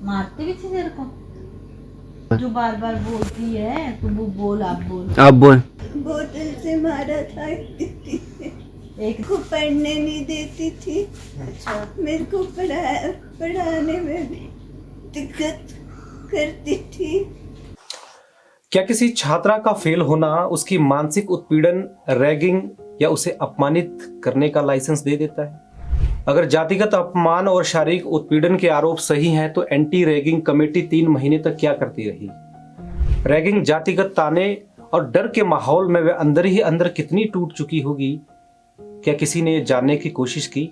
मारती भी थी तेरे को? जो बार बार बोलती है तो वो बोल, आप बोल। आप बोल। बोतल से मारा था। एक को पढ़ने नहीं देती थी। अच्छा। मेरे को पढ़ाने में भी दिक्कत करती थी। क्या किसी छात्रा का फेल होना उसकी मानसिक उत्पीड़न, रैगिंग या उसे अपमानित करने का लाइसेंस दे देता है? अगर जातिगत अपमान और शारीरिक उत्पीड़न के आरोप सही हैं तो एंटी रैगिंग कमेटी 3 महीने तक क्या करती रही? रैगिंग, जातिगत ताने और डर के माहौल में वह अंदर ही अंदर कितनी टूट चुकी होगी? क्या किसी ने जानने की कोशिश की?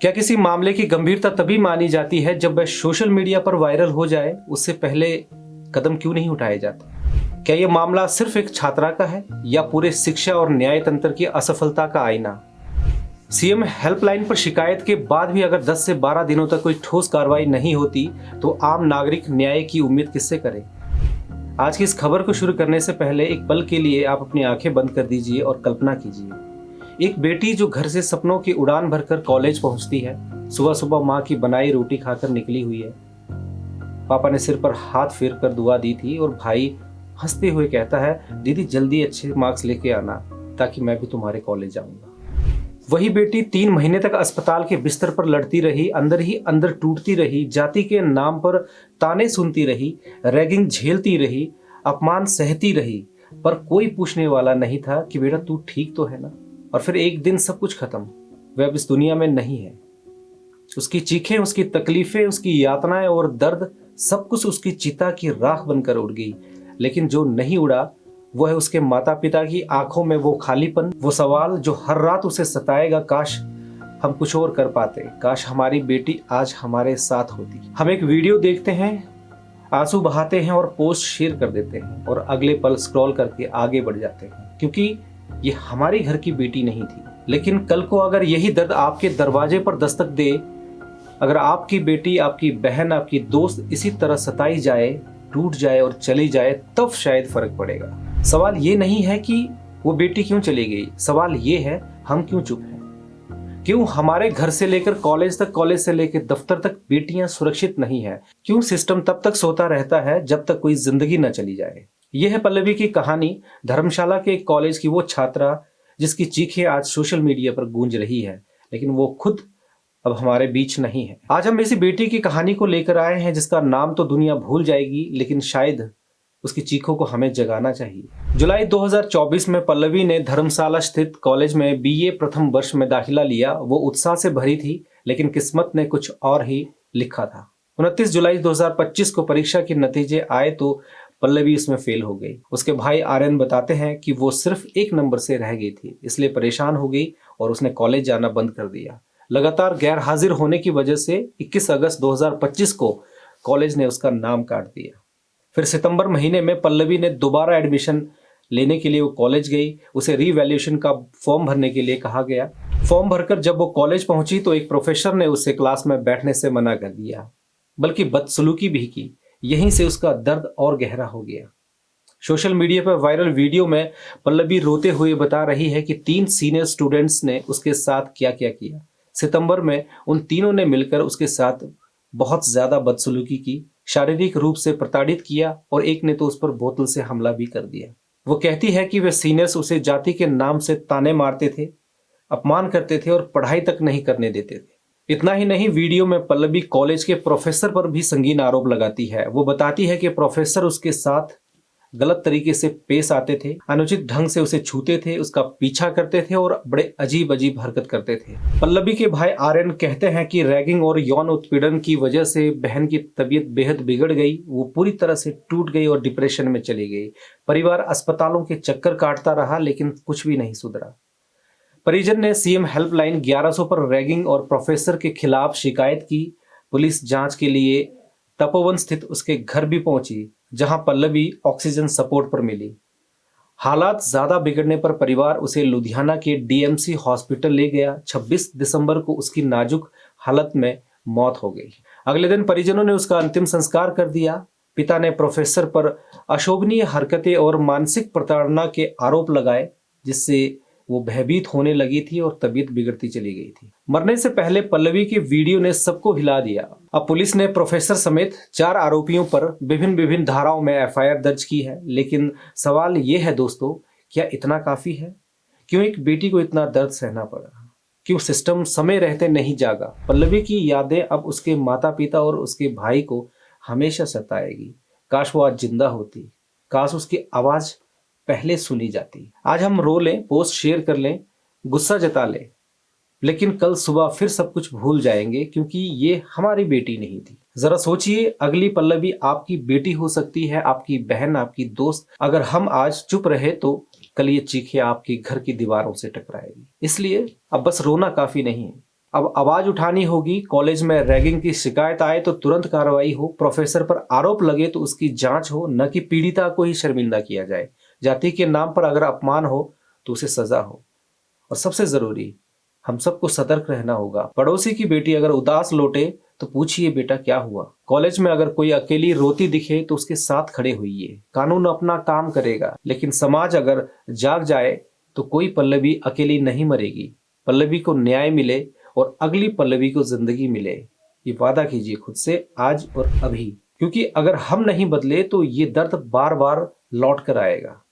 क्या किसी मामले की गंभीरता तभी मानी जाती है जब वह सोशल मीडिया पर वायरल हो जाए? उससे पहले कदम क्यों नहीं उठाए जाते? क्या यह मामला सिर्फ एक छात्रा का है या पूरे शिक्षा और न्याय तंत्र की असफलता का आईना? सीएम हेल्पलाइन पर शिकायत के बाद भी अगर 10 से 12 दिनों तक कोई ठोस कार्रवाई नहीं होती तो आम नागरिक न्याय की उम्मीद किससे करे? आज की इस खबर को शुरू करने से पहले एक पल के लिए आप अपनी आंखें बंद कर दीजिए और कल्पना कीजिए, एक बेटी जो घर से सपनों की उड़ान भरकर कॉलेज पहुंचती है, सुबह सुबह माँ की बनाई रोटी खाकर निकली हुई है। पापा ने सिर पर हाथ फेर कर दुआ दी थी और भाई हंसते हुए कहता है, दीदी जल्दी अच्छे मार्क्स लेके आना ताकि मैं भी तुम्हारे कॉलेज जाऊंगा। वही बेटी 3 महीने तक अस्पताल के बिस्तर पर लड़ती रही, अंदर ही अंदर टूटती रही, जाति के नाम पर ताने सुनती रही, रैगिंग झेलती रही, अपमान सहती रही, पर कोई पूछने वाला नहीं था कि बेटा तू ठीक तो है ना? और फिर एक दिन सब कुछ खत्म, वह अब इस दुनिया में नहीं है। उसकी चीखें, उसकी तकलीफें, उसकी यातनाएं और दर्द, सब कुछ उसकी चिता की राख बनकर उड़ गई। लेकिन जो नहीं उड़ा वो है उसके माता पिता की आंखों में वो खालीपन, वो सवाल जो हर रात उसे सताएगा, काश हम कुछ और कर पाते, काश हमारी बेटी आज हमारे साथ होती। हम एक वीडियो देखते हैं, आंसू बहाते हैं और पोस्ट शेयर कर देते हैं और अगले पल स्क्रॉल करके आगे बढ़ जाते हैं, क्योंकि ये हमारी घर की बेटी नहीं थी। लेकिन कल को अगर यही दर्द आपके दरवाजे पर दस्तक दे, अगर आपकी बेटी, आपकी बहन, आपकी दोस्त इसी तरह सताई जाए, टूट जाए और चली जाए, तब शायद फर्क पड़ेगा। सवाल ये नहीं है कि वो बेटी क्यों चली गई, सवाल ये है हम क्यों चुप हैं? क्यों हमारे घर से लेकर कॉलेज तक, कॉलेज से लेकर दफ्तर तक बेटियां सुरक्षित नहीं है? क्यों सिस्टम तब तक सोता रहता है जब तक कोई जिंदगी न चली जाए? यह है पल्लवी की कहानी, धर्मशाला के एक कॉलेज की वो छात्रा जिसकी चीखें आज सोशल मीडिया पर गूंज रही है, लेकिन वो खुद अब हमारे बीच नहीं है। आज हम ऐसी बेटी की कहानी को लेकर आए हैं जिसका नाम तो दुनिया भूल जाएगी, लेकिन शायद उसकी चीखों को हमें जगाना चाहिए। जुलाई 2024 में पल्लवी ने धर्मशाला स्थित कॉलेज में बीए प्रथम वर्ष में दाखिला लिया। वो उत्साह से भरी थी, लेकिन किस्मत ने कुछ और ही लिखा था। 29 जुलाई 2025 को परीक्षा के नतीजे आए तो पल्लवी उसमें फेल हो गई। उसके भाई आर्यन बताते हैं कि वो सिर्फ 1 नंबर से रह गई थी, इसलिए परेशान हो गई और उसने कॉलेज जाना बंद कर दिया। लगातार गैर हाजिर होने की वजह से 21 अगस्त 2025 को कॉलेज ने उसका नाम काट दिया। फिर सितंबर महीने में पल्लवी ने दोबारा एडमिशन लेने के लिए वो कॉलेज गई। उसे रीवैल्यूएशन का फॉर्म भरने के लिए कहा गया। फॉर्म भरकर जब वो कॉलेज पहुंची तो एक प्रोफेसर ने उसे क्लास में बैठने से मना कर दिया, बल्कि बदसलूकी भी की। यहीं से उसका दर्द और गहरा हो गया। सोशल मीडिया पर वायरल वीडियो में पल्लवी रोते हुए बता रही है कि 3 सीनियर स्टूडेंट्स ने उसके साथ क्या क्या किया। सितंबर में उन तीनों ने मिलकर उसके साथ बहुत ज्यादा बदसलूकी की, शारीरिक रूप से प्रताड़ित किया और एक ने तो उस पर बोतल से हमला भी कर दिया। वो कहती है कि वे सीनियर्स उसे जाति के नाम से ताने मारते थे, अपमान करते थे और पढ़ाई तक नहीं करने देते थे। इतना ही नहीं, वीडियो में पल्लवी कॉलेज के प्रोफेसर पर भी संगीन आरोप लगाती है। वो बताती है कि प्रोफेसर उसके साथ गलत तरीके से पेश आते थे, अनुचित ढंग से उसे छूते थे, उसका पीछा करते थे और बड़े अजीब अजीब हरकत करते थे। पल्लवी के भाई आर्यन कहते हैं कि रैगिंग और यौन उत्पीड़न की वजह से बहन की तबीयत बेहद बिगड़ गई। वो पूरी तरह से टूट गई और डिप्रेशन में चली गई। परिवार अस्पतालों के चक्कर काटता रहा, लेकिन कुछ भी नहीं सुधरा। परिजन ने सीएम हेल्पलाइन 1100 पर रैगिंग और प्रोफेसर के खिलाफ शिकायत की। पुलिस जांच के लिए तपोवन स्थित उसके घर भी पहुंची, जहां पल्लवी ऑक्सीजन सपोर्ट पर मिली। हालात ज्यादा बिगड़ने पर परिवार उसे लुधियाना के डीएमसी हॉस्पिटल ले गया। 26 दिसंबर को उसकी नाजुक हालत में मौत हो गई। अगले दिन परिजनों ने उसका अंतिम संस्कार कर दिया। पिता ने प्रोफेसर पर अशोभनीय हरकतें और मानसिक प्रताड़ना के आरोप लगाए, जिससे वो भयभीत होने लगी थी और तबीयत बिगड़ती चली गई थी। मरने से पहले पल्लवी की वीडियो ने सबको हिला दिया। अब पुलिस ने प्रोफेसर समेत 4 आरोपियों पर विभिन्न धाराओं में एफआईआर दर्ज की है। लेकिन सवाल ये है दोस्तों, क्या इतना काफी है? क्यों एक बेटी को इतना दर्द सहना पड़ा? क्यों सिस्टम समय रहते नहीं जागा? पल्लवी की यादें अब उसके माता पिता और उसके भाई को हमेशा सताएगी। काश वो आज जिंदा होती, काश उसकी आवाज पहले सुनी जाती। आज हम रो लें, पोस्ट शेयर कर लें, गुस्सा जता लें, लेकिन कल सुबह फिर सब कुछ भूल जाएंगे, क्योंकि ये हमारी बेटी नहीं थी। जरा सोचिए, अगली पल्लवी आपकी बेटी हो सकती है, आपकी बहन, आपकी दोस्त। अगर हम आज चुप रहे तो कल ये चीखें आपकी घर की दीवारों से टकराएगी। इसलिए अब बस रोना काफी नहीं है, अब आवाज उठानी होगी। कॉलेज में रैगिंग की शिकायत आए तो तुरंत कार्रवाई हो, प्रोफेसर पर आरोप लगे तो उसकी जांच हो, न कि पीड़िता को ही शर्मिंदा किया जाए। जाति के नाम पर अगर अपमान हो तो उसे सजा हो। और सबसे जरूरी, हम सबको सतर्क रहना होगा। पड़ोसी की बेटी अगर उदास लौटे तो पूछिए, बेटा क्या हुआ? कॉलेज में अगर कोई अकेली रोती दिखे तो उसके साथ खड़े होइए। कानून अपना काम करेगा, लेकिन समाज अगर जाग जाए तो कोई पल्लवी अकेली नहीं मरेगी। पल्लवी को न्याय मिले और अगली पल्लवी को जिंदगी मिले, ये वादा कीजिए खुद से आज और अभी। क्योंकि अगर हम नहीं बदले तो ये दर्द बार बार लौट कर आएगा।